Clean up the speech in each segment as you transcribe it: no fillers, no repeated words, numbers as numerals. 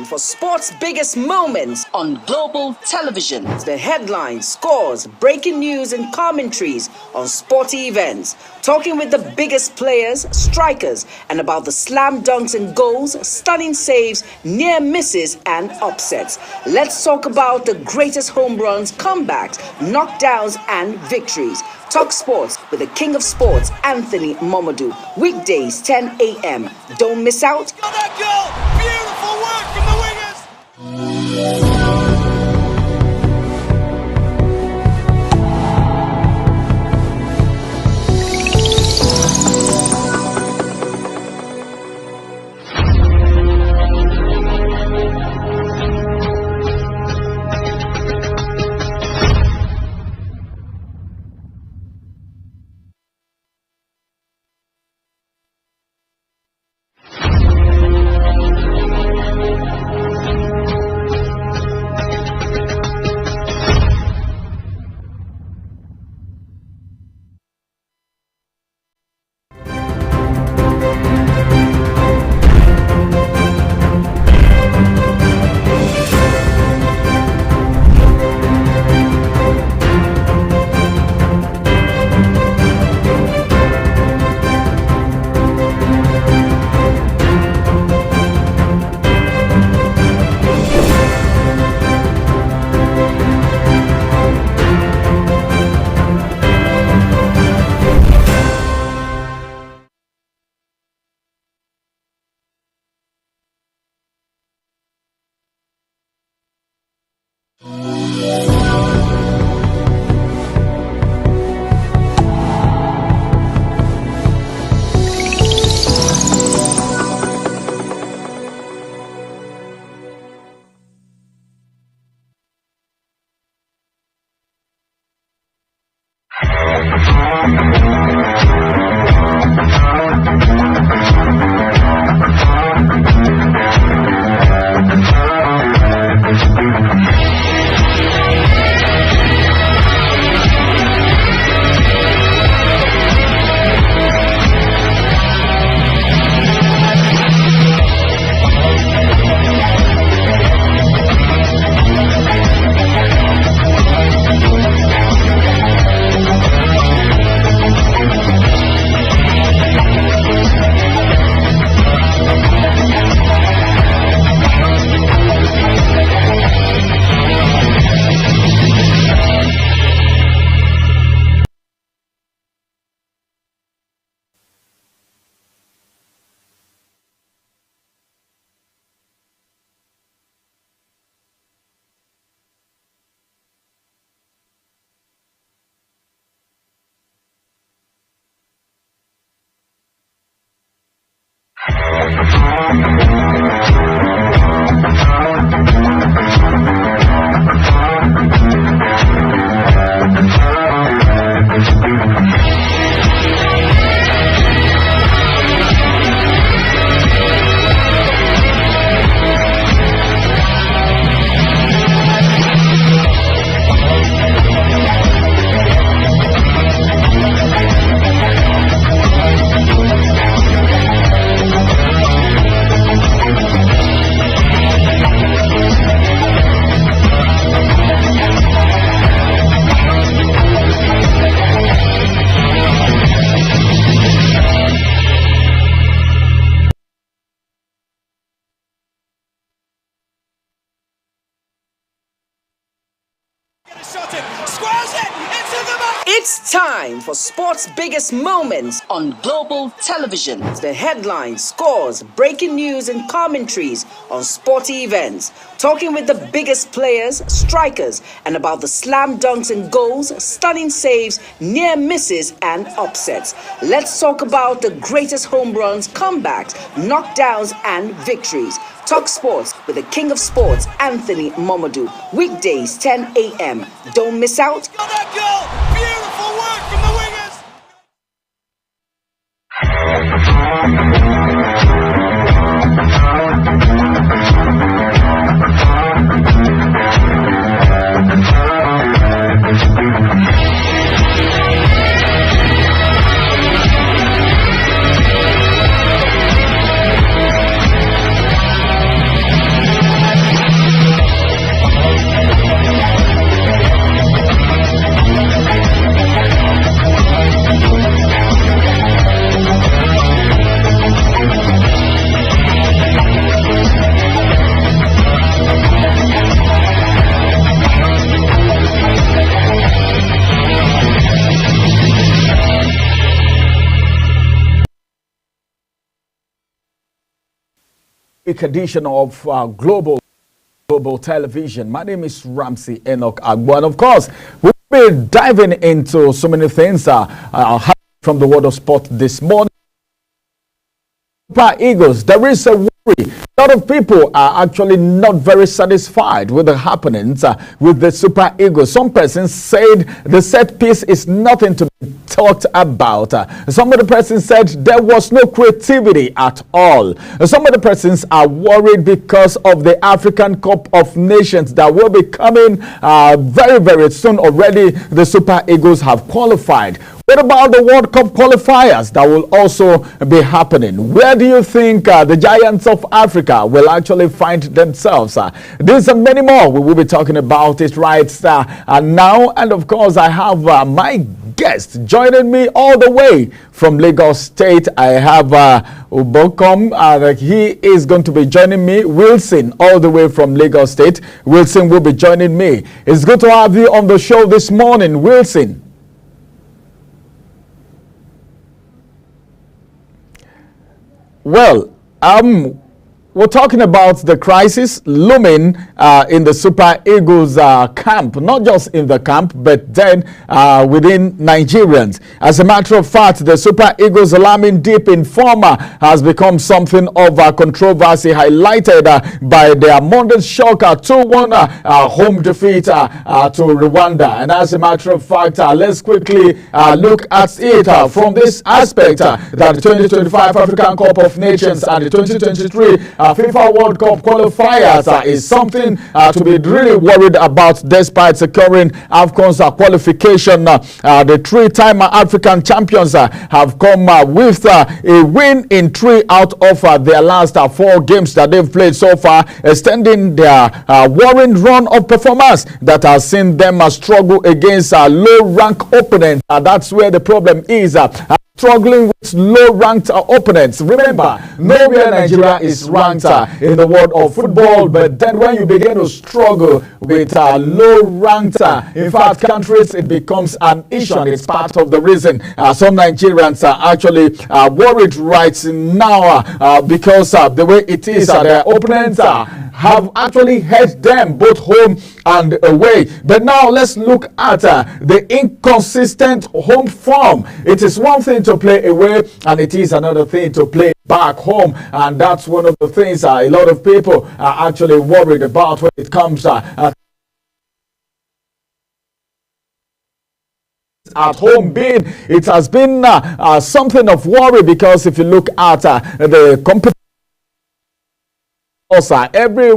for sports' biggest moments on global television. The headlines, scores, breaking news and commentaries on sporty events. Talking with the biggest players, strikers, and about the slam dunks and goals, stunning saves, near misses and upsets. Let's talk about the greatest home runs, comebacks, knockdowns and victories. Talk sports with the king of sports, Anthony Momadou. Weekdays 10 a.m. Don't miss out. Oh, that goal! Beautiful work from the wingers! It's time for sports' biggest moments on global television. The headlines, scores, breaking news and commentaries on sporty events. Talking with the biggest players, strikers, and about the slam dunks and goals, stunning saves, near misses and upsets. Let's talk about the greatest home runs, comebacks, knockdowns and victories. Talk sports with the king of sports, Anthony Momadou. Weekdays 10 a.m. Don't miss out. Oh, that goal! Beautiful work from the wingers! week edition of Global Television. My name is Ramsey Enoch Agbo, and of course, we'll be diving into so many things from the world of sport this morning. Super Eagles, there is a worry. A lot of people are actually not very satisfied with the happenings with the Super Eagles. Some persons said the set piece is nothing to be talked about. Some of the persons said there was no creativity at all. Some of the persons are worried because of the African Cup of Nations that will be coming very, very soon. Already the Super Eagles have qualified. What about the World Cup qualifiers that will also be happening? Where do you think the giants of Africa will actually find themselves? These and many more. We will be talking about it right now. And of course, I have my guest joining me all the way from Lagos State. I have Ubokom. He is going to be joining me. Wilson, all the way from Lagos State. Wilson will be joining me. It's good to have you on the show this morning, Wilson. Well, we're talking about the crisis looming in the Super Eagles camp, not just in the camp, but then within Nigerians. As a matter of fact, the Super Eagles alarming deep in form has become something of a controversy, highlighted by their Monday shock 2-1 home defeat to Rwanda. And as a matter of fact, let's quickly look at it from this aspect that the 2025 African Cup of Nations and the 2023 FIFA World Cup qualifiers is something to be really worried about, despite securing Afcon's qualification. The three-time African champions have come with a win in 3 out of their last 4 games that they've played so far, extending their worrying run of performance that has seen them struggle against low-rank opponents. That's where the problem is. Struggling with low-ranked opponents. Remember, nowhere Nigeria is ranked in the world of football, but then when you begin to struggle with low-ranked, in fact, countries, it becomes an issue, and it's part of the reason some Nigerians are actually worried right now because the way it is, their opponents have actually hurt them both home and away. But now let's look at the inconsistent home form. It is one thing to play away, and it is another thing to play back home, and that's one of the things a lot of people are actually worried about when it comes at home being. It has been something of worry, because if you look at the competition, every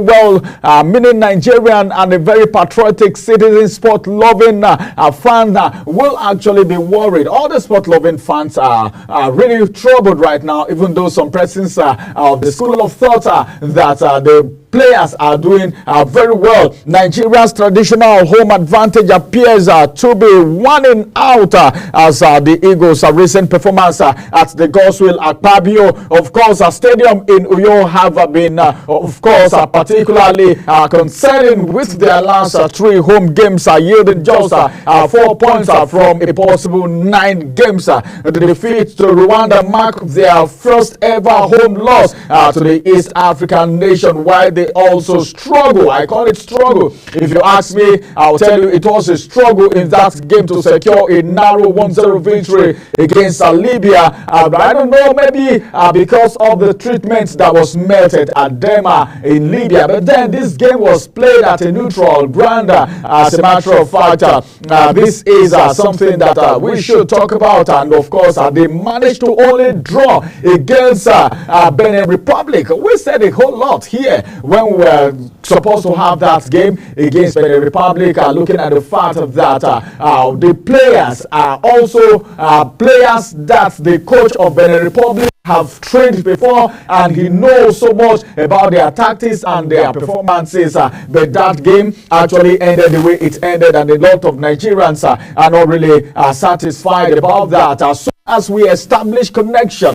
meaning Nigerian and a very patriotic citizen, sport loving fan will actually be worried. All the sport loving fans are really troubled right now, even though some persons of the school of thought that the players are doing very well. Nigeria's traditional home advantage appears to be winning out as the Eagles' recent performance at the Godswill Akpabio, of course, a stadium in Uyo, have been of course particularly concerning with their last 3 home games yielding just 4 points from a possible 9 games. The defeat to Rwanda marked their first ever home loss to the East African nation, while they also struggle. I call it struggle. If you ask me, I'll tell you it was a struggle in that game to secure a narrow 1-0 victory against Libya. I don't know, maybe because of the treatment that was melted at them in Libya. But then this game was played at a neutral ground. As a matter of fact, this is something that we should talk about. And of course, they managed to only draw against Benin Republic. We said a whole lot here when we were supposed to have that game against Benin Republic, looking at the fact that the players are also players that the coach of Benin Republic have trained before, and he knows so much about their tactics and their performances. But that game actually ended the way it ended, and a lot of Nigerians are not really satisfied about that. As soon as we establish connection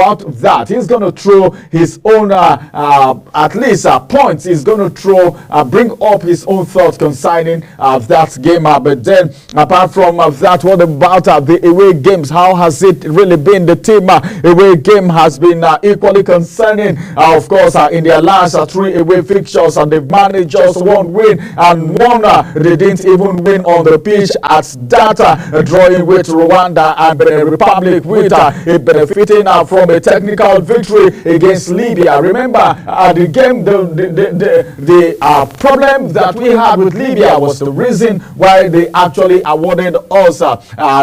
about that. He's going to throw his own, at least points. He's going to bring up his own thoughts concerning that game. But then, apart from that, what about the away games? How has it really been? The team away game has been equally concerning. Of course, in their last 3 away fixtures, and they've managed just 1 win, and one they didn't even win on the pitch at that drawing with Rwanda and Benin Republic, with benefiting from a technical victory against Libya. Remember, the game, the problem that we had with Libya was the reason why they actually awarded us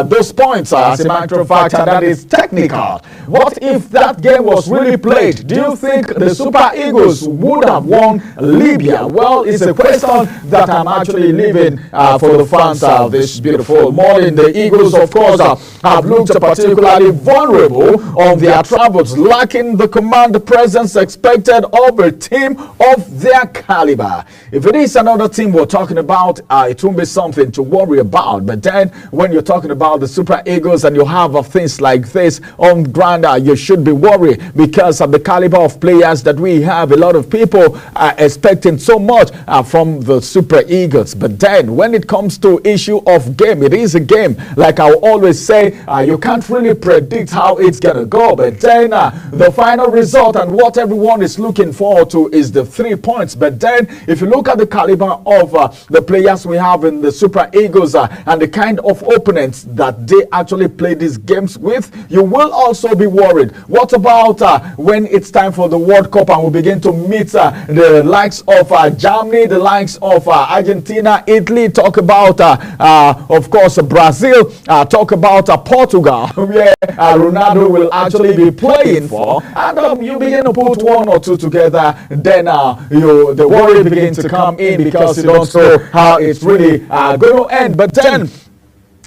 those points, as a matter of fact, and that is technical. What if that game was really played? Do you think the Super Eagles would have won Libya? Well, it's a question that I'm actually leaving for the fans this beautiful morning. The Eagles, of course, have looked particularly vulnerable on their travels, lacking the command presence expected of a team of their caliber. If it is another team we're talking about, it won't be something to worry about. But then, when you're talking about the Super Eagles and you have things like this on ground, you should be worried because of the caliber of players that we have. A lot of people are expecting so much from the Super Eagles. But then, when it comes to issue of game, it is a game. Like I always say, you can't really predict how it's gonna go. But then, the final result and what everyone is looking forward to is the 3 points. But then, if you look at the caliber of the players we have in the Super Eagles and the kind of opponents that they actually play these games with, you will also be worried. What about when it's time for the World Cup and we begin to meet the likes of Germany, the likes of Argentina, Italy, talk about of course Brazil, talk about Portugal, where Ronaldo will actually be playing for, and you begin to put 1 or 2 together, then the worry begins to come in because you don't know how it's really going to end. But then,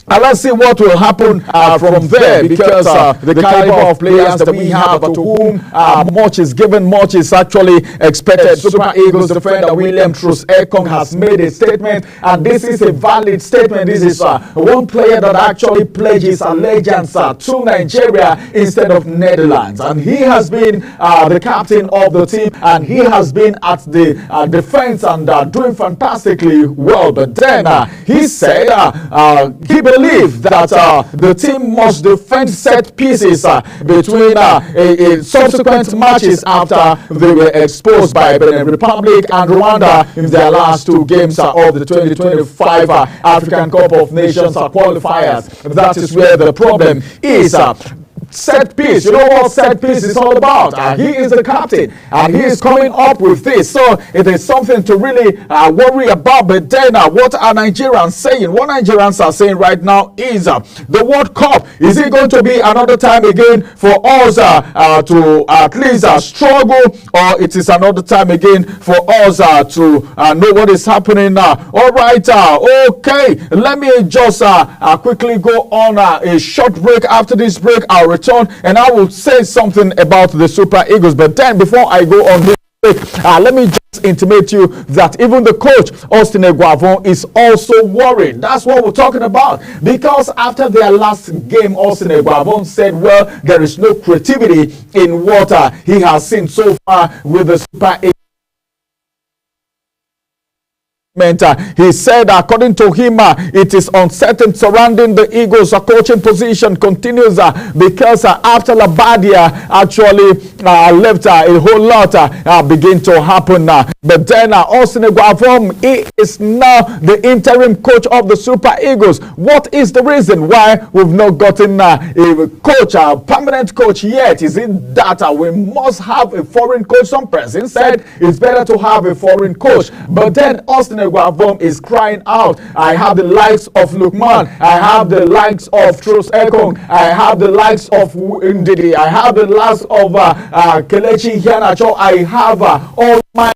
let's see what will happen from there, because the caliber of players that we have, to whom much is given, much is actually expected. Super Eagles defender William Troost-Ekong has made a statement, and this is a valid statement. This is one player that actually pledges allegiance to Nigeria instead of Netherlands, and he has been the captain of the team, and he has been at the defense and doing fantastically well. But then he said he believe that the team must defend set pieces between subsequent matches after they were exposed by Benin Republic and Rwanda in their last 2 games of the 2025 African Cup of Nations qualifiers. That is where the problem is. Set piece, you know what set piece is all about. He is the captain, and he is coming up with this, so it is something to really worry about. But then what are Nigerians saying? What Nigerians are saying right now is the World Cup, is it going to be another time again for us to at least struggle, or it is another time again for us to know what is happening now? All right, okay, let me just quickly go on a short break. After this break, I'll return and I will say something about the Super Eagles. But then, before I go on this break, let me just intimate you that even the coach, Austin Eguavon, is also worried. That's what we're talking about, because after their last game, Austin Eguavon said, well, there is no creativity in what he has seen so far with the Super Eagles. He said, according to him, it is uncertain surrounding the Eagles' coaching position continues because after Labadia actually left, a whole lot begin to happen. But then Austin Eguavon, he is now the interim coach of the Super Eagles. What is the reason why we've not gotten a coach, a permanent coach yet? Is it that we must have a foreign coach? Some person said it's better to have a foreign coach. But then Austin Eguavon is crying out, I have the likes of Lukman, I have the likes of Troost-Ekong, I have the likes of Ndidi, I have the likes of Kelechi Iheanacho, I have all my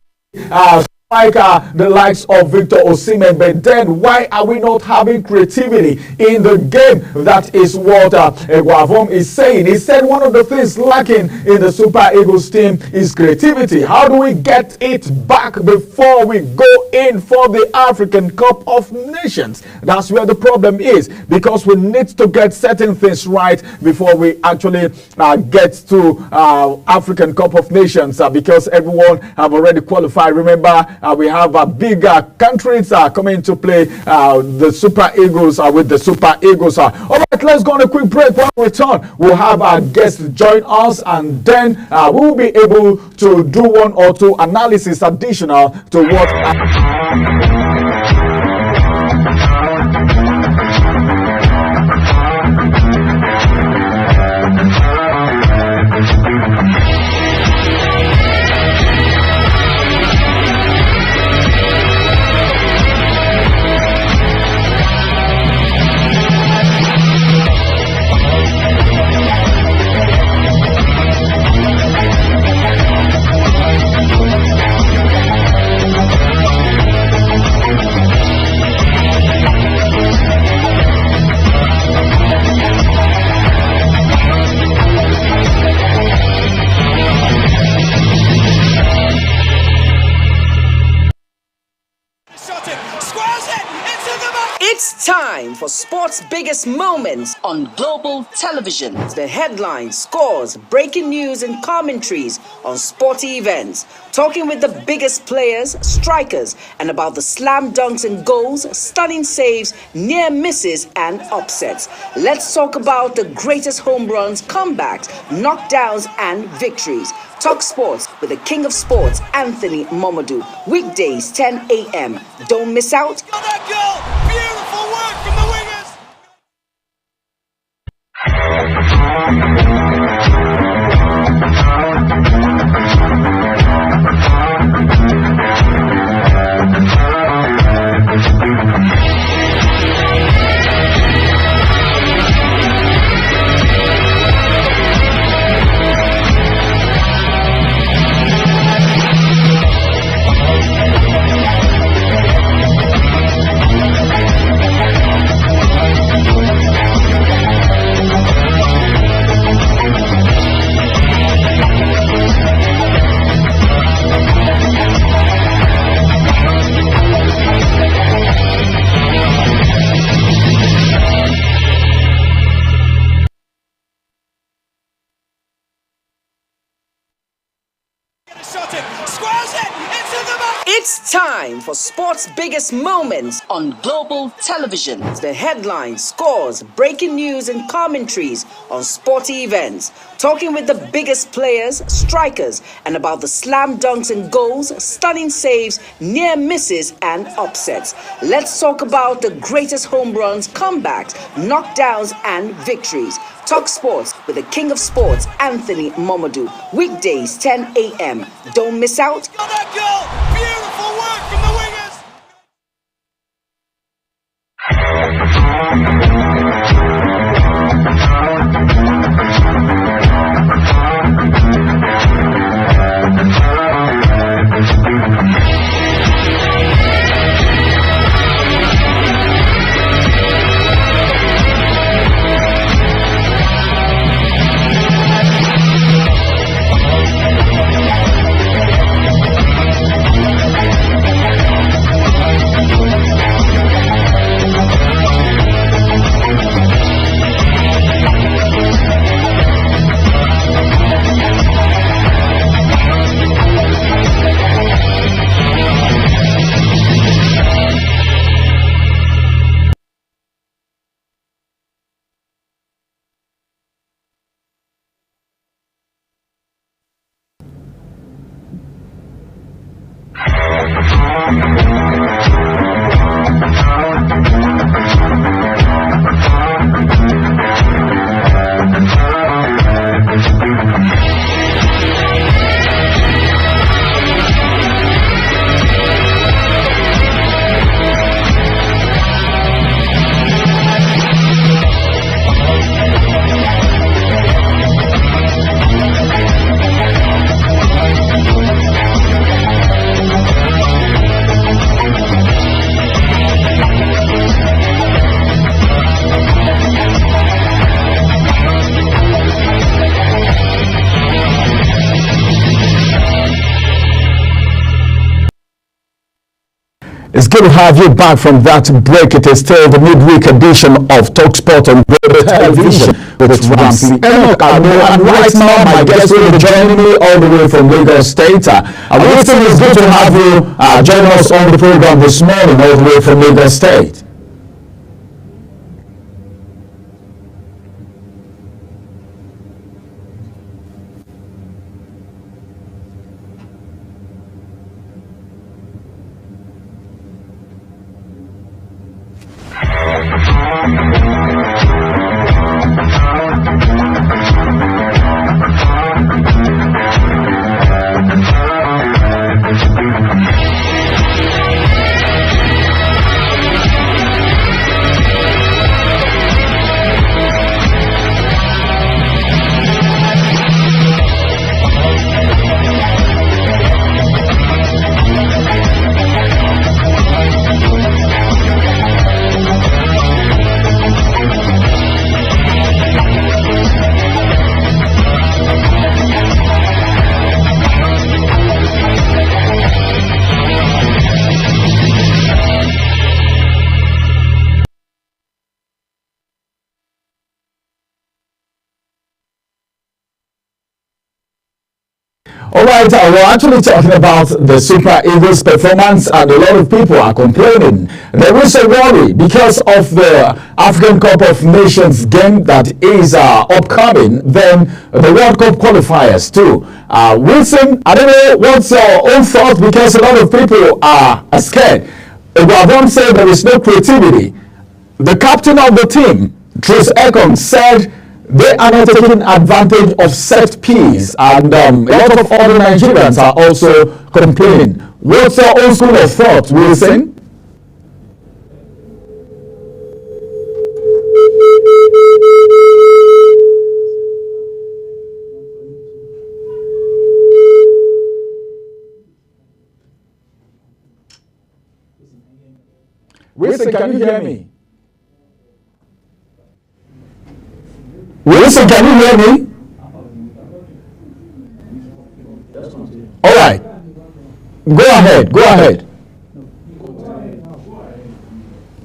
like the likes of Victor Osimhen, but then why are we not having creativity in the game? That is what Guavom is saying. He said one of the things lacking in the Super Eagles team is creativity. How do we get it back before we go in for the African Cup of Nations? That's where the problem is, because we need to get certain things right before we actually get to African Cup of Nations, because everyone have already qualified. Remember, we have bigger countries coming to play the Super Eagles with the Super Eagles. All right, let's go on a quick break. When we return, we'll have our guests join us, and then we will be able to do one or two analysis additional to what. It's time for sports' biggest moments on global television. The headlines, scores, breaking news, and commentaries on sporty events. Talking with the biggest players, strikers, and about the slam dunks and goals, stunning saves, near misses, and upsets. Let's talk about the greatest home runs, comebacks, knockdowns, and victories. Talk sports with the king of sports, Anthony Momodu. Weekdays, 10 a.m. Don't miss out. That goal! Beautiful work from the wingers! It's time for sports' biggest moments on global television. The headlines, scores, breaking news, and commentaries on sporty events. Talking with the biggest players, strikers, and about the slam dunks and goals, stunning saves, near misses, and upsets. Let's talk about the greatest home runs, comebacks, knockdowns, and victories. Talk sports with the king of sports, Anthony Momodu. Weekdays, 10 a.m. Don't miss out. That goal! Beautiful work from the wingers! It's good to have you back from that break. It is still the midweek edition of TalkSport on Global Television with Ramsey Enoch. And right now, my guest will be joining me all the way from Lagos State. Wilson, it's good to have you join us on the program this morning all the way from Lagos State. Alright, we're actually talking about the Super Eagles performance, and a lot of people are complaining. There is a worry because of the African Cup of Nations game that is upcoming, then the World Cup qualifiers too. Wilson, I don't know what's your own thought, because a lot of people are scared. Guavon said there is no creativity. The captain of the team, Truss Ekong, said they are not taking advantage of set piece, and a lot of other Nigerians are also complaining. What's your own school of thought, Wilson? Wilson, can you hear me? Wilson, can you hear me? All right. Go ahead.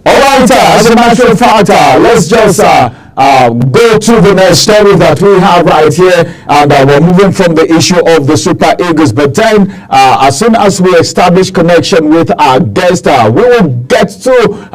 All right, as a matter of fact, let's just go to the next story that we have right here, and we're moving from the issue of the Super Eagles. But then, as soon as we establish connection with our guest, we will get to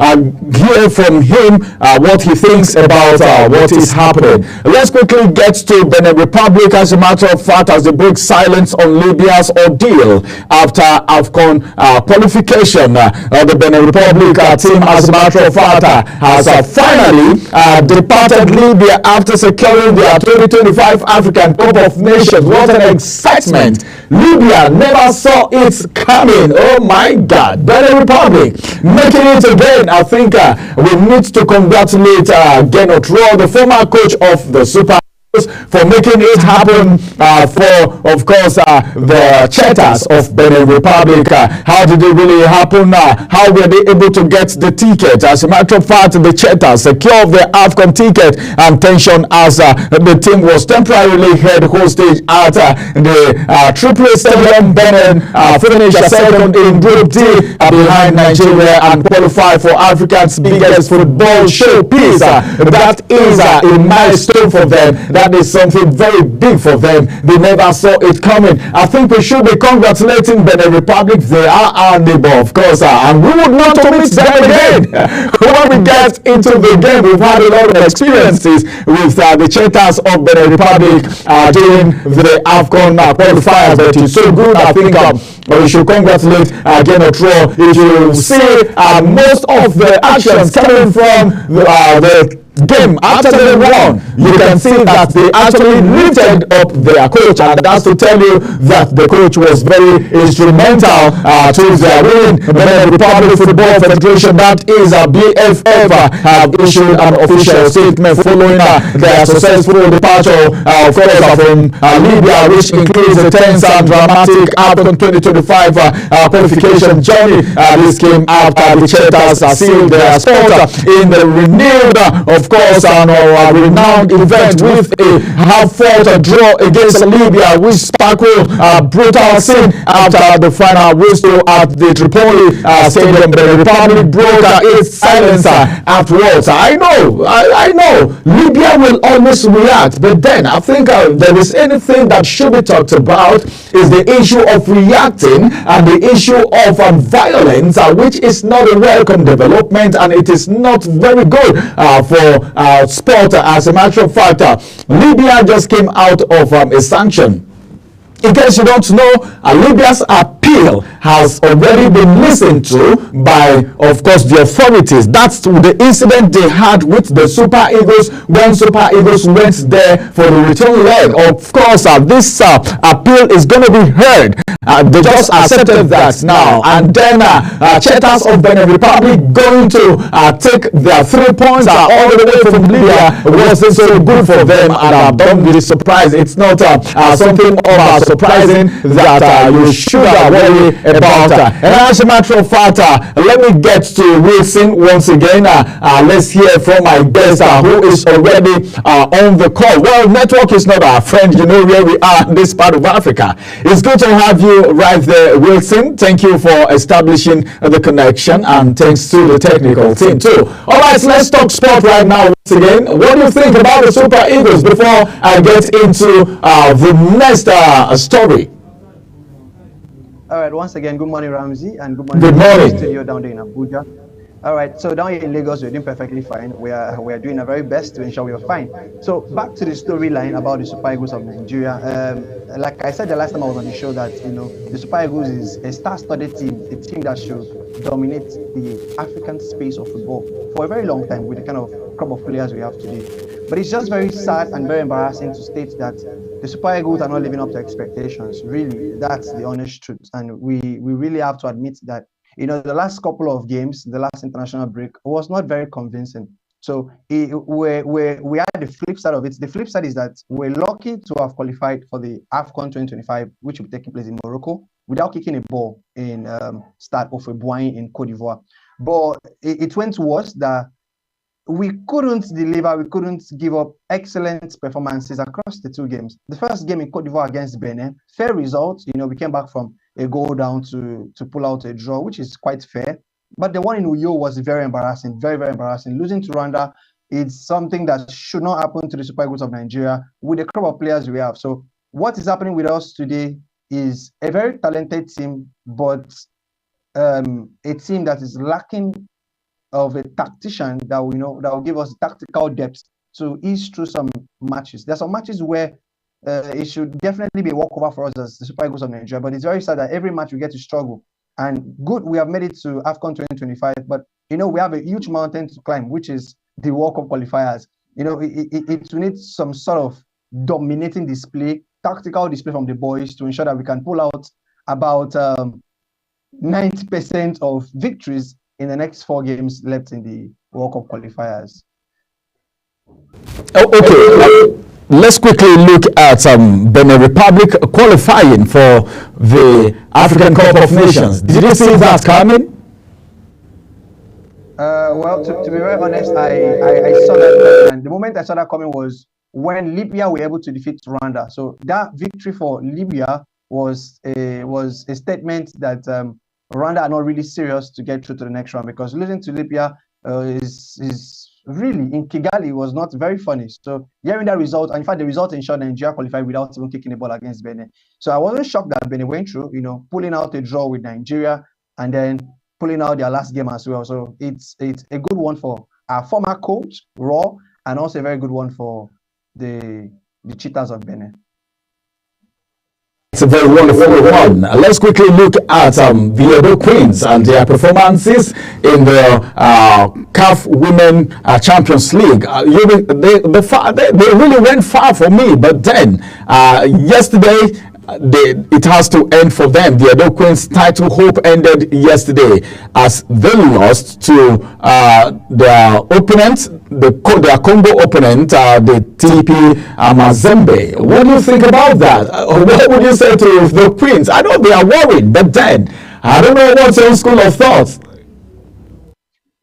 hear from him what he thinks about what is happening. Let's quickly get to Benin Republic. As a matter of fact, as they break silence on Libya's ordeal after Afcon qualification, the Benin Republic team, as a matter of fact, has finally departed Libya after securing their 2025 African Cup of Nations. What an excitement! Libya never saw it coming. Oh my God! Benin Republic making it again. I think we need to congratulate Gernot Rohr, the former coach of the Super, for making it happen for, of course, the Cheetahs of Benin Republic. How did it really happen? How were they able to get the ticket? As a matter of fact, the Cheetahs secured the Afcon ticket, and tension as the team was temporarily held hostage at the Tripoli Stadium. Benin finished second in Group D behind Nigeria and qualified for Africa's biggest football showpiece. That is a milestone for them. That is something very big for them. They never saw it coming. I think we should be congratulating Benin Republic. They are our neighbor, of course, and we would not omit them again. When we get into the game, we've had a lot of experiences with the Cheetahs of Benin Republic during the Afcon qualifiers, but it's so good. I think we should congratulate Gernot Rohr. If you see most of the actions coming from the game after they won, you can see that they actually lifted up their coach, and that's to tell you that the coach was very instrumental to their win. The Benin Republic Football Federation, that is a BFF, have issued an official statement following their successful departure, of course, from Libya, which includes a tense and dramatic Afcon 2025 qualification journey. This came after the Cheetahs sealed their spot in the renewed, of of course, an renowned event with a half-fought draw against Libya, which sparkled a brutal scene after the final whistle at the Tripoli Stadium. The Republic broke its silence afterwards. I know, Libya will always react, but then I think there is anything that should be talked about is the issue of reacting and the issue of violence, which is not a welcome development, and it is not very good for sport. As a matter of fact, Libya just came out of a sanction. In case you don't know, Libya's appeal has already been listened to by, of course, the authorities. That's the incident they had with the Super Eagles when Super Eagles went there for the return leg. Of course, this appeal is going to be heard. They just accepted that now. And then Cheetahs of Benin Republic going to take their 3 points all the way from Libya. It wasn't so good for them, and don't be surprised. It's not something of surprising that you should worry about. And as a matter of fact, let me get to Wilson once again. Let's hear from my guest who is already on the call. Well, network is not our friend. You know where we are in this part of Africa. It's good to have you right there, Wilson. Thank you for establishing the connection, and thanks to the technical team too. All right, let's talk sport right now once again. What do you think about the Super Eagles before I get into the next story? All right, once again, good morning, Ramsey, and good morning to the studio down there in Abuja. All right, so down here in Lagos, we're doing perfectly fine. We are doing our very best to ensure we are fine. So back to the storyline about the Super Eagles of Nigeria. Like I said the last time I was on the show, that the Super Eagles is a star-studded team, a team that should dominate the African space of football for a very long time with the kind of crop of players we have today. But it's just very sad and very embarrassing to state that the Super Eagles are not living up to expectations. Really, that's the honest truth, and we really have to admit that. The last couple of games, the last international break was not very convincing. So we had the flip side of it. The flip side is that we're lucky to have qualified for the Afcon 2025, which will be taking place in Morocco, without kicking a ball in Stade Ofe-Boigny in Cote d'Ivoire. But it went worse that we couldn't deliver, we couldn't give up excellent performances across the two games. The first game in Cote d'Ivoire against Benin, fair result. We came back from a goal down to pull out a draw, which is quite fair. But the one in Uyo was very embarrassing, very, very embarrassing. Losing to Rwanda is something that should not happen to the Super Eagles of Nigeria with the crop of players we have. So what is happening with us today is a very talented team, but a team that is lacking of a tactician that will give us tactical depth to ease through some matches. There's some matches where it should definitely be a walkover for us as the Super Eagles of Nigeria, but it's very sad that every match we get to struggle. And good, we have made it to Afcon 2025, but we have a huge mountain to climb, which is the World Cup qualifiers. It needs some sort of dominating display, tactical display from the boys to ensure that we can pull out about 90% of victories in the next 4 games left in the World Cup qualifiers. Okay, let's quickly look at Benin Republic qualifying for the African Cup of Nations. Did you see that coming? Well, to be very honest, I saw that, and the moment I saw that coming was when Libya were able to defeat Rwanda. So that victory for Libya was a statement that Rwanda are not really serious to get through to the next round, because losing to Libya is really, in Kigali, was not very funny. So hearing that result, and in fact the result ensured Nigeria qualified without even kicking the ball against Benin. So I wasn't shocked that Benin went through, pulling out a draw with Nigeria and then pulling out their last game as well. So it's a good one for our former coach, Raw, and also a very good one for the Cheetahs of Benin. It's a very wonderful one. Let's quickly look at the Edo Queens and their performances in the CAF Women Champions League. They really went far for me, but then yesterday, it has to end for them. The Edo Queens title hope ended yesterday as they lost to their opponent, their Congo opponent, the TP Mazembe. What do you think about that? What would you say to the Queens? I know they are worried, but then I don't know what's your school of thought.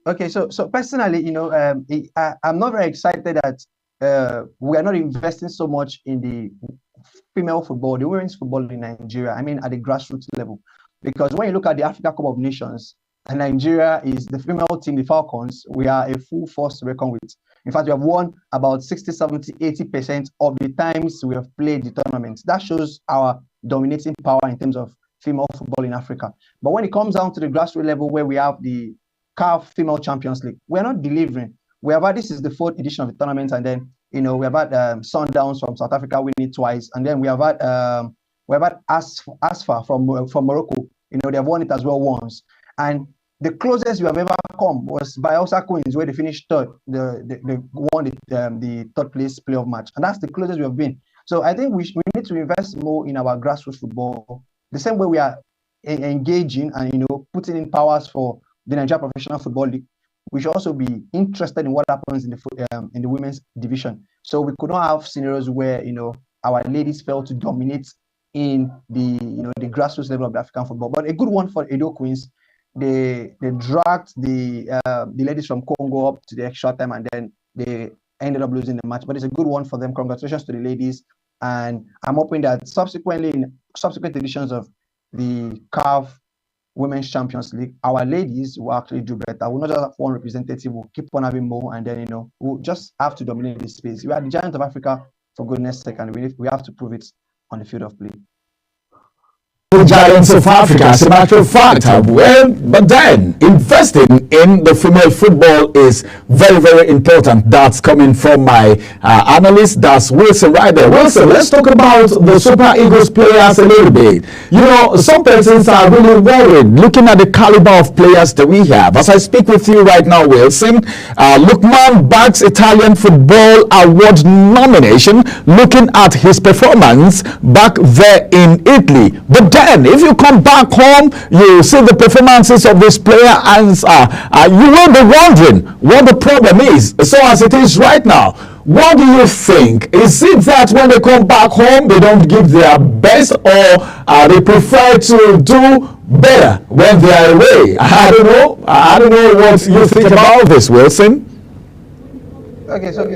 Okay, so personally, I'm not very excited that we are not investing so much in the female football, the women's football in Nigeria. I mean, at the grassroots level, because when you look at the Africa Cup of Nations, and Nigeria is the female team, the Falcons. We are a full force to reckon with. In fact, we have won about 60, 70, 80% of the times we have played the tournament. That shows our dominating power in terms of female football in Africa. But when it comes down to the grassroots level, where we have the CAF Female Champions League, we're not delivering. We have had, this is the fourth edition of the tournament, and then we have had Sundowns from South Africa winning it twice, and then we have had Asfa from Morocco. They have won it as well once, and the closest we have ever come was by Osa Queens, where they finished third. They won the third place playoff match, and that's the closest we have been. So I think we need to invest more in our grassroots football, the same way we are engaging and putting in powers for the Nigeria Professional Football League. We should also be interested in what happens in the women's division. So we could not have scenarios where our ladies fail to dominate in the grassroots level of the African football. But a good one for Edo Queens. They dragged the ladies from Congo up to the extra time, and then they ended up losing the match. But it's a good one for them. Congratulations to the ladies, and I'm hoping that subsequently in subsequent editions of the CAF Women's Champions League, our ladies will actually do better. We'll not just have one representative, we'll keep on having more, and then we'll just have to dominate this space. We are the giant of Africa, for goodness sake, and we have to prove it on the field of play. Giants of Africa, as a matter of fact, but then investing in the female football is very, very important. That's coming from my analyst, that's Wilson right there. Wilson, let's talk about the Super Eagles players a little bit. Some persons are really worried looking at the caliber of players that we have. As I speak with you right now, Wilson, Lukman bags Italian Football Award nomination, looking at his performance back there in Italy. But then, if you come back home, you see the performances of this player, and you will be wondering what the problem is. So as it is right now, what do you think? Is it that when they come back home, they don't give their best, or they prefer to do better when they are away? I don't know. I don't know what you think about this, Wilson. Okay, so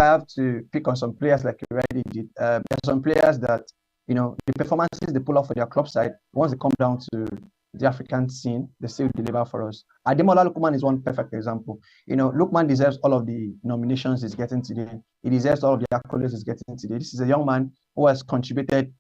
I have to pick on some players like you already did. There are some players that the performances they pull off for their club side, once they come down to the African scene, they still deliver for us. Ademola Lookman is one perfect example. Lookman deserves all of the nominations he's getting today. He deserves all of the accolades he's getting today. This is a young man who has contributed.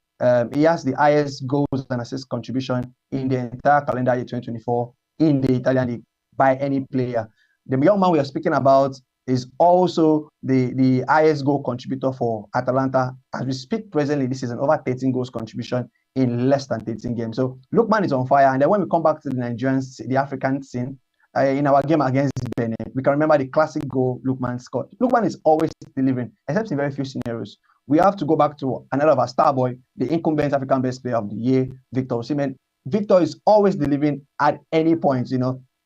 He has the highest goals and assists contribution in the entire calendar year 2024 in the Italian league by any player. The young man we are speaking about is also the highest goal contributor for Atalanta. As we speak presently, this is an over 13 goals contribution in less than 13 games. So Lookman is on fire. And then when we come back to the Nigerians, the African scene, in our game against Benin, we can remember the classic goal Lookman scored. Lookman is always delivering, except in very few scenarios. We have to go back to another of our star boy, the incumbent African best player of the year, Victor Osimhen. Victor is always delivering at any point,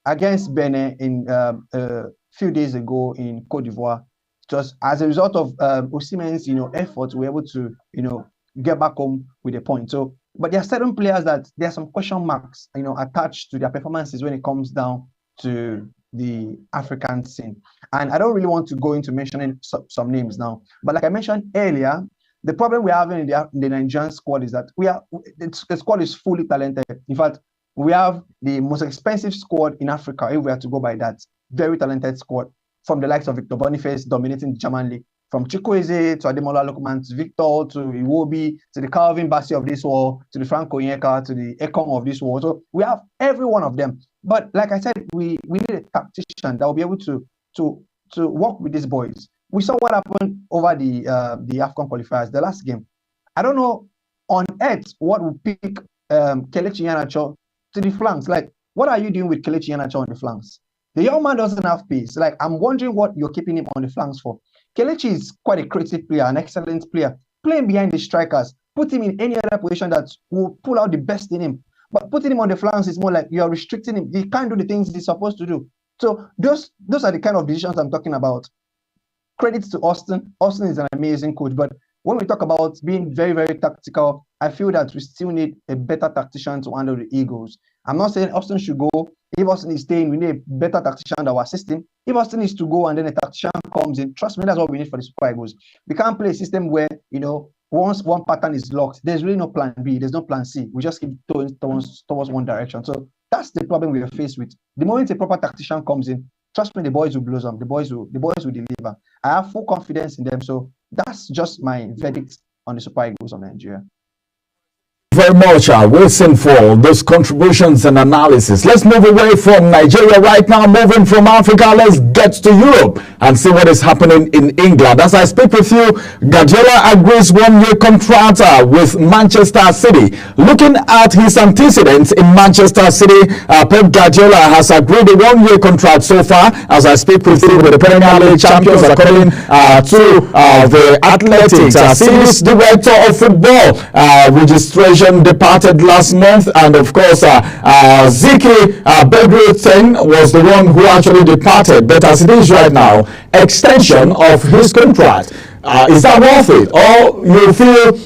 against Benin in few days ago in Cote d'Ivoire. Just as a result of Osimhen's effort, we're able to get back home with a point. So, but there are certain players that there are some question marks attached to their performances when it comes down to the African scene. And I don't really want to go into mentioning some names now, but like I mentioned earlier, the problem we're having in the Nigerian squad is that the squad is fully talented. In fact, we have the most expensive squad in Africa, if we are to go by that. Very talented squad, from the likes of Victor Boniface dominating the German league, from Chukwueze to Ademola Lookman to Victor to Iwobi to the Calvin Bassey of this world, to the Franco Onyeka to the Ekong of this world. So we have every one of them. But like I said, we need a tactician that will be able to work with these boys. We saw what happened over the Afcon qualifiers, the last game. I don't know on earth what would pick Kelechi Iheanacho to the flanks. Like, what are you doing with Kelechi Iheanacho on the flanks? The young man doesn't have pace. Like, I'm wondering what you're keeping him on the flanks for. Kelechi is quite a creative player, an excellent player, playing behind the strikers. Put him in any other position that will pull out the best in him. But putting him on the flanks is more like you're restricting him. He can't do the things he's supposed to do. So those are the kind of decisions I'm talking about. Credits to Austin. Austin is an amazing coach. But when we talk about being very, very tactical, I feel that we still need a better tactician to handle the Eagles. I'm not saying Austin should go. If Austin is staying, we need a better tactician that will assist him. If Austin needs to go and then a tactician comes in, trust me, that's what we need for the Super Eagles. We can't play a system where, once one pattern is locked, there's really no plan B, there's no plan C. We just keep towards one direction. So that's the problem we are faced with. The moment a proper tactician comes in, trust me, the boys will blossom. The boys will deliver. I have full confidence in them. So that's just my verdict on the Super Eagles of Nigeria. Very much, Wilson, for those contributions and analysis. Let's move away from Nigeria right now, moving from Africa. Let's get to Europe and see what is happening in England. As I speak with you, Guardiola agrees one-year contract with Manchester City. Looking at his antecedents in Manchester City, Pep Guardiola has agreed a one-year contract so far. As I speak with you, with the Premier League champions, according to the Athletics. City's director of football registration departed last month, and of course Ziki Bedrutin was the one who actually departed, but as it is right now, extension of his contract, is that worth it, or you feel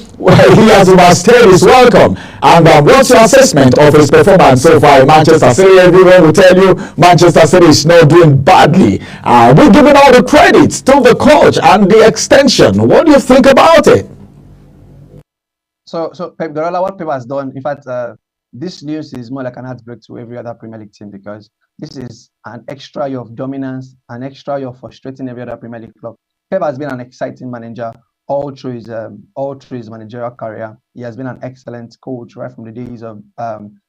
he has overstayed his welcome? And what's your assessment of his performance so far in Manchester City? Everyone will tell you Manchester City is not doing badly. We're giving all the credits to the coach and the extension. What do you think about it? So Pep Guardiola, what Pep has done, in fact, this news is more like an heartbreak to every other Premier League team, because this is an extra year of dominance, an extra year of frustrating every other Premier League club. Pep has been an exciting manager all through his managerial career. He has been an excellent coach right from the days of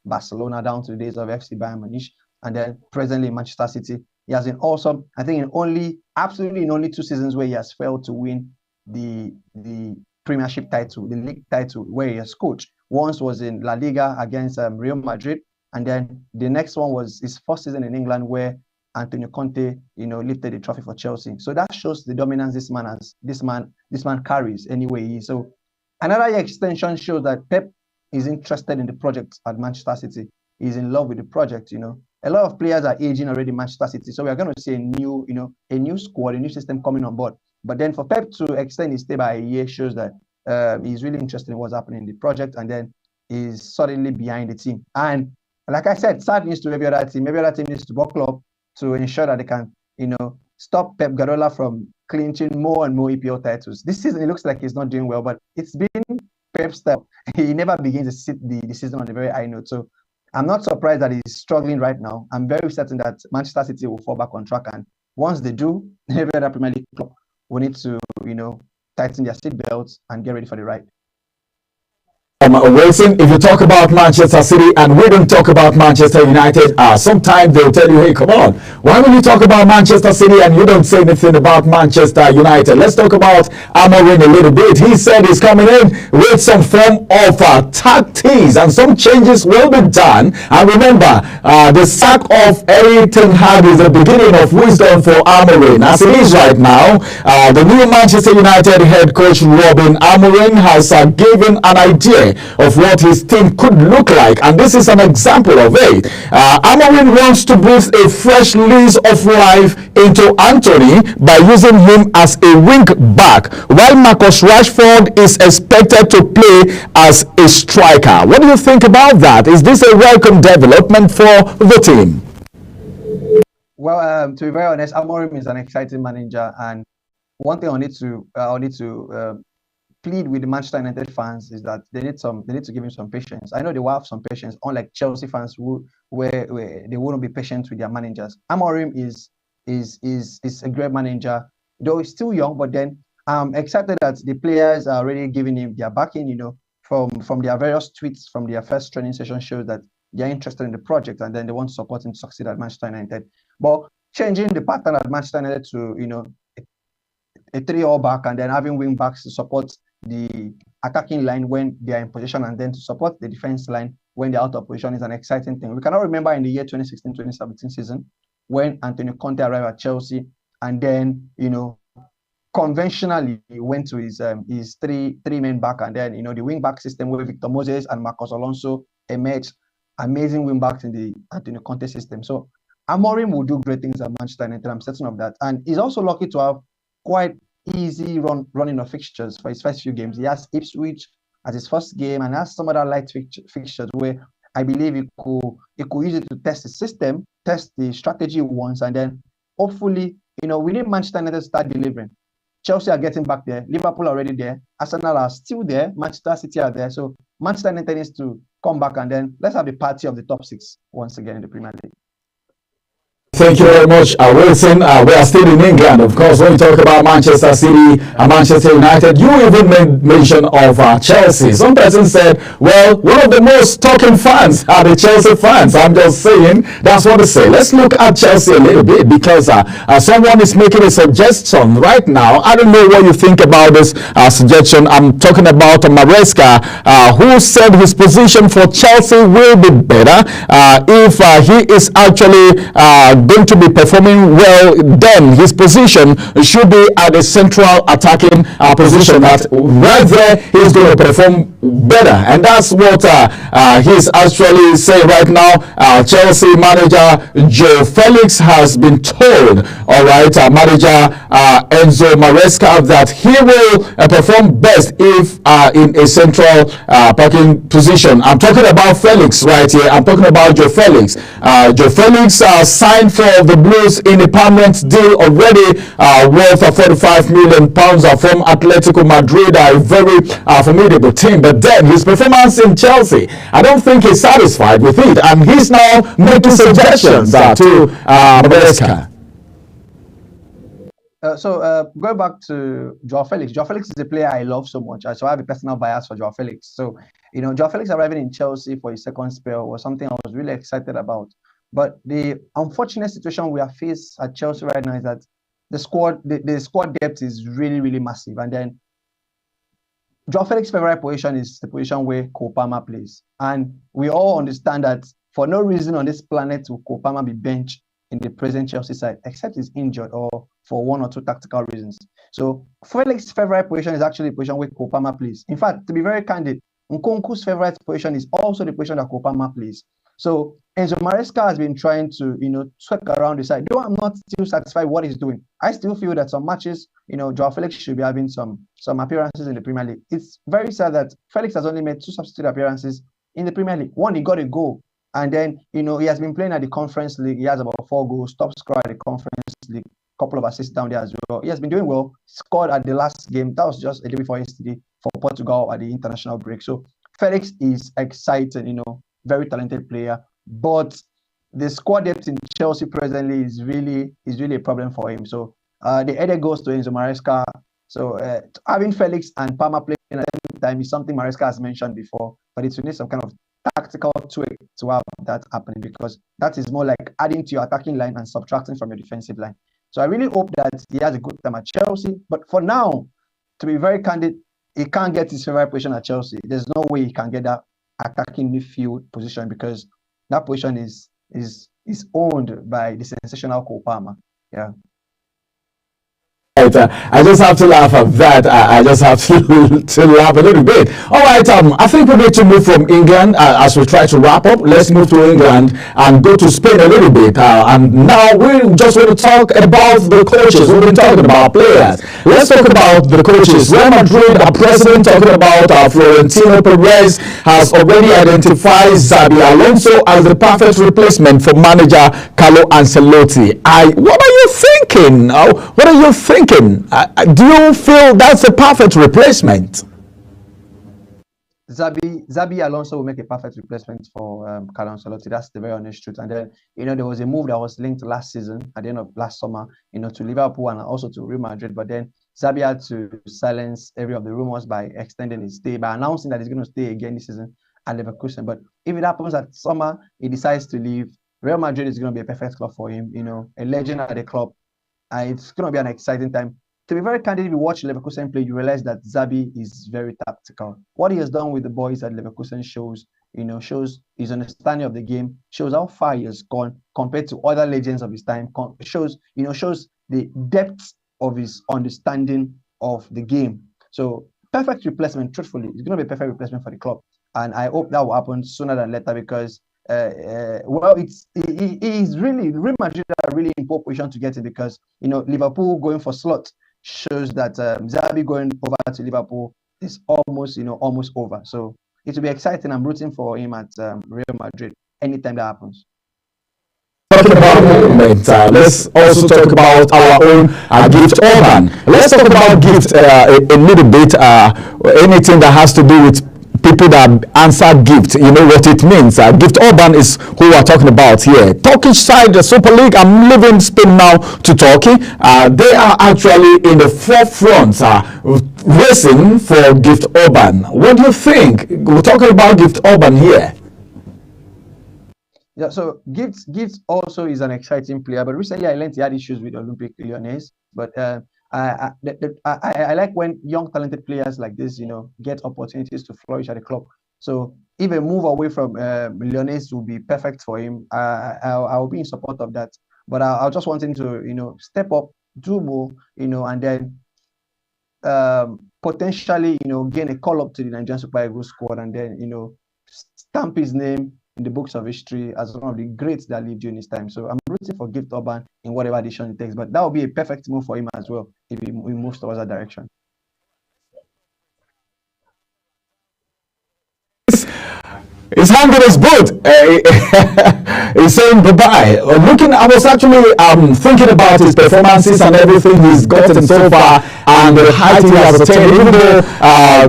Barcelona down to the days of FC Bayern Munich, and then presently in Manchester City. He has been awesome. I think in only 2 seasons where he has failed to win the Premiership title, the league title, where he has coached. Once was in La Liga against Real Madrid, and then the next one was his first season in England, where Antonio Conte, lifted the trophy for Chelsea. So that shows the dominance this man carries anyway. So another year extension shows that Pep is interested in the project at Manchester City. He's in love with the project. A lot of players are aging already in Manchester City, so we are going to see a new squad, a new system coming on board. But then for Pep to extend his stay by a year shows that he's really interested in what's happening in the project, and then he's suddenly behind the team. And like I said, sad news to every other team. Every other team needs to buckle up to ensure that they can, stop Pep Guardiola from clinching more and more EPL titles. This season, it looks like he's not doing well, but it's been Pep's style. He never begins to sit the season on a very high note. So I'm not surprised that he's struggling right now. I'm very certain that Manchester City will fall back on track. And once they do, every other Premier League club will need to, tighten their seatbelts and get ready for the ride. Wilson, if you talk about Manchester City and we don't talk about Manchester United, sometimes they'll tell you, hey, come on, why will you talk about Manchester City and you don't say anything about Manchester United? Let's talk about Amorim a little bit. He said he's coming in with some form of tactics and some changes will be done. And remember, the sack of Erik ten Hag is the beginning of wisdom for Amorim. As it is right now, the new Manchester United head coach Robin Amorim has given an idea of what his team could look like, and this is an example of it. Amorim wants to breathe a fresh lease of life into Anthony by using him as a wing back, while Marcus Rashford is expected to play as a striker. What do you think about that? Is this a welcome development for the team? Well, to be very honest, Amorim is an exciting manager, and one thing I need to plead with the Manchester United fans is that they need to give him some patience. I know they will have some patience, unlike Chelsea fans where they wouldn't be patient with their managers. Amorim is a great manager, though he's still young. But then I'm excited that the players are already giving him their backing. From their various tweets from their first training session shows that they're interested in the project, and then they want to support him to succeed at Manchester United. But changing the pattern at Manchester United to a 3-all back, and then having wing backs to support the attacking line when they are in position, and then to support the defense line when they're out of position is an exciting thing. We cannot remember in the year 2016-2017 season when Antonio Conte arrived at Chelsea, and then conventionally he went to his three-man back, and then the wing back system where Victor Moses and Marcos Alonso emerged, amazing wing backs in the Antonio Conte system. So Amorim will do great things at Manchester United. I'm certain of that, and he's also lucky to have quite easy running of fixtures for his first few games. He has Ipswich as his first game, and has some other light fixtures where I believe it could use it to test the system, test the strategy once, and then hopefully, we need Manchester United to start delivering. Chelsea are getting back there. Liverpool are already there. Arsenal are still there. Manchester City are there. So Manchester United needs to come back, and then let's have the party of the top six once again in the Premier League. Thank you very much, Wilson. We are still in England, of course. When we talk about Manchester City and Manchester United, you even made mention of Chelsea. Some person said, well, one of the most talking fans are the Chelsea fans. I'm just saying, that's what they say. Let's look at Chelsea a little bit, because someone is making a suggestion right now. I don't know what you think about this suggestion. I'm talking about Maresca, who said his position for Chelsea will be better if he is actually going to be performing well. Then his position should be at the central attacking position. That right there he's going to perform better, and that's what he's actually saying right now. Chelsea manager Joe Felix has been told, all right, manager Enzo Maresca, that he will perform best if in a central attacking position. I'm talking about Felix right here. I'm talking about Joe Felix. Joe Felix signed for the Blues in a permanent deal already, worth £45 million from Atletico Madrid, a very formidable team. But then his performance in Chelsea, I don't think he's satisfied with it, and he's now making suggestions to Maresca. Going back to Joao Felix. Joao Felix is a player I love so much. So I have a personal bias for Joao Felix. So, Joao Felix arriving in Chelsea for his second spell was something I was really excited about. But the unfortunate situation we are faced at Chelsea right now is that the squad depth is really, really massive. And then Joao Felix's favorite position is the position where Cole Palmer plays. And we all understand that for no reason on this planet will Cole Palmer be benched in the present Chelsea side, except he's injured or for one or two tactical reasons. So Felix's favorite position is actually the position where Cole Palmer plays. In fact, to be very candid, Nkunku's favorite position is also the position that Cole Palmer plays. So Enzo Maresca has been trying to, twerk around the side. Though I'm not still satisfied with what he's doing, I still feel that some matches, Joao Felix should be having some appearances in the Premier League. It's very sad that Felix has only made 2 substitute appearances in the Premier League. One, he got a goal. And then, he has been playing at the Conference League. He has about 4 goals, top scorer at the Conference League, couple of assists down there as well. He has been doing well. Scored at the last game. That was just a day before yesterday for Portugal at the international break. So Felix is exciting, very talented player. But the squad depth in Chelsea presently is really a problem for him. So the headache goes to Enzo Maresca. So having Felix and Palmer playing at the same time is something Maresca has mentioned before, but it will need some kind of tactical tweak to have that happening, because that is more like adding to your attacking line and subtracting from your defensive line. So I really hope that he has a good time at Chelsea. But for now, to be very candid, he can't get his favorite position at Chelsea. There's no way he can get that attacking midfield position, because that position is owned by the sensational Cole Palmer. Yeah. I just have to laugh at that. I just have to laugh a little bit. All right, I think we need to move from England as we try to wrap up. Let's move to England and go to Spain a little bit. And now we just want to talk about the coaches. We've been talking about players. Let's talk about the coaches. Real Madrid, our president, talking about Florentino Perez, has already identified Xabi Alonso as the perfect replacement for manager Carlo Ancelotti. What are you thinking? What are you thinking? Do you feel that's a perfect replacement? Xabi Alonso will make a perfect replacement for Carlo Ancelotti. That's the very honest truth. And then, there was a move that was linked last season, at the end of last summer, to Liverpool and also to Real Madrid. But then Xabi had to silence every of the rumors by extending his stay, by announcing that he's going to stay again this season at Leverkusen. But if it happens that summer, he decides to leave, Real Madrid is going to be a perfect club for him, a legend at the club. It's going to be an exciting time. To be very candid, if you watch Leverkusen play, you realize that Xabi is very tactical. What he has done with the boys at Leverkusen shows his understanding of the game, shows how far he has gone compared to other legends of his time, shows the depth of his understanding of the game. So perfect replacement, truthfully, it's going to be a perfect replacement for the club. And I hope that will happen sooner than later, because he's really, Real Madrid are really in poor position to get it, because Liverpool going for slot shows that Xabi going over to Liverpool is almost over. So it will be exciting. I'm rooting for him at Real Madrid anytime that happens. Talking about movement, let's also talk about our own Gift Urban. Let's talk about Gift a little bit. Anything that has to do with people that answer Gift, you know what it means. Gift Urban is who we're talking about here. Turkish side, the Super League. I'm leaving Spain now to Turkey. They are actually in the forefront, racing for Gift Urban. What do you think? We're talking about Gift Urban here. Yeah, so Gifts also is an exciting player, but recently I learned he had issues with Olympic Lyonnais. But I like when young talented players like this, get opportunities to flourish at the club. So if a move away from Lyonnais will be perfect for him, I'll be in support of that. But I'll just want him to, step up, do more, and then potentially, gain a call up to the Nigerian Super Eagles squad, and then, stamp his name in the books of history as one of the greats that lived during his time. So I'm rooting for Gift Urban in whatever edition it takes, but that would be a perfect move for him as well if he moves towards that direction. He's hanging his boot. He's saying goodbye. I was actually thinking about his performances and everything he's gotten so far and the height he has attained, even though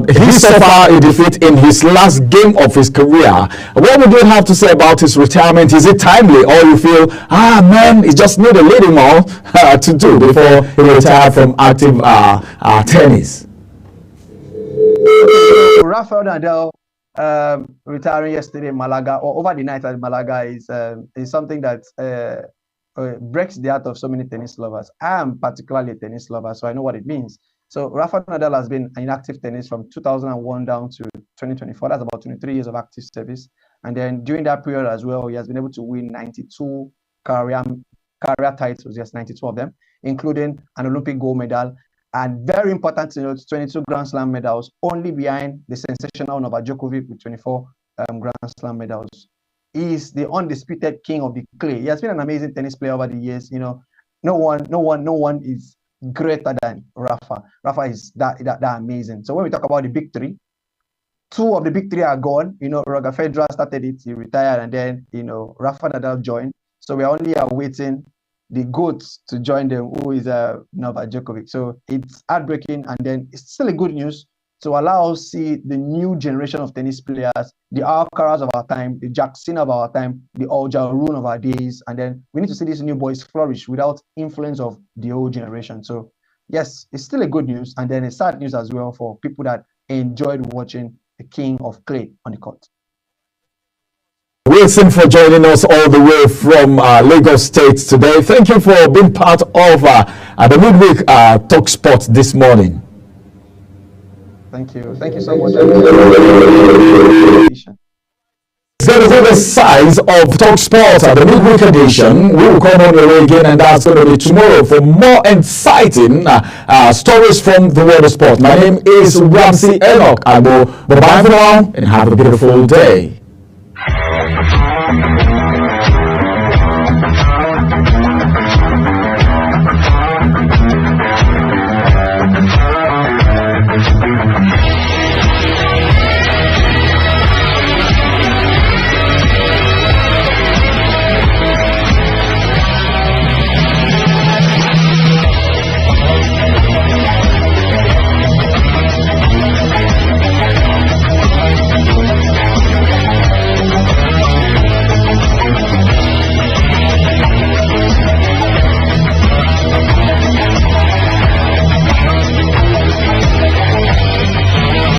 he suffered a defeat in his last game of his career. What would you have to say about his retirement? Is it timely, or you feel, man, he just need a little more to do before he retire from active tennis? Rafael Nadal retiring yesterday in Malaga, or over the night at Malaga, is something that breaks the heart of so many tennis lovers. I am particularly a tennis lover, so I know what it means. So Rafael Nadal has been in active tennis from 2001 down to 2024. That's about 23 years of active service. And then during that period as well, he has been able to win 92 career titles, yes, 92 of them, including an Olympic gold medal. And very important to note, 22 Grand Slam medals, only behind the sensational Novak Djokovic with 24 Grand Slam medals. He is the undisputed king of the clay. He has been an amazing tennis player over the years. No one is greater than Rafa. Rafa is that amazing. So when we talk about the big three, two of the big three are gone. Roger Federer started it, he retired, and then Rafa Nadal joined. So we are only awaiting the GOATs to join them, who is Novak Djokovic. So it's heartbreaking, and then it's still a good news to allow us see the new generation of tennis players, the Alcaraz of our time, the Jack Sinner of our time, the Aljaroon of our days, and then we need to see these new boys flourish without influence of the old generation. So yes, it's still a good news, and then a sad news as well for people that enjoyed watching the King of Clay on the court. Wilson for joining us all the way from Lagos State today. Thank you for being part of the midweek Talk Sport this morning. Thank you so much. It's going to be the size of Talk Sport at the midweek edition. We will come on the way again, and that's going to be tomorrow for more exciting stories from the world of sport. My name is Ramsey Enoch. I will bye-bye for now and have a beautiful day.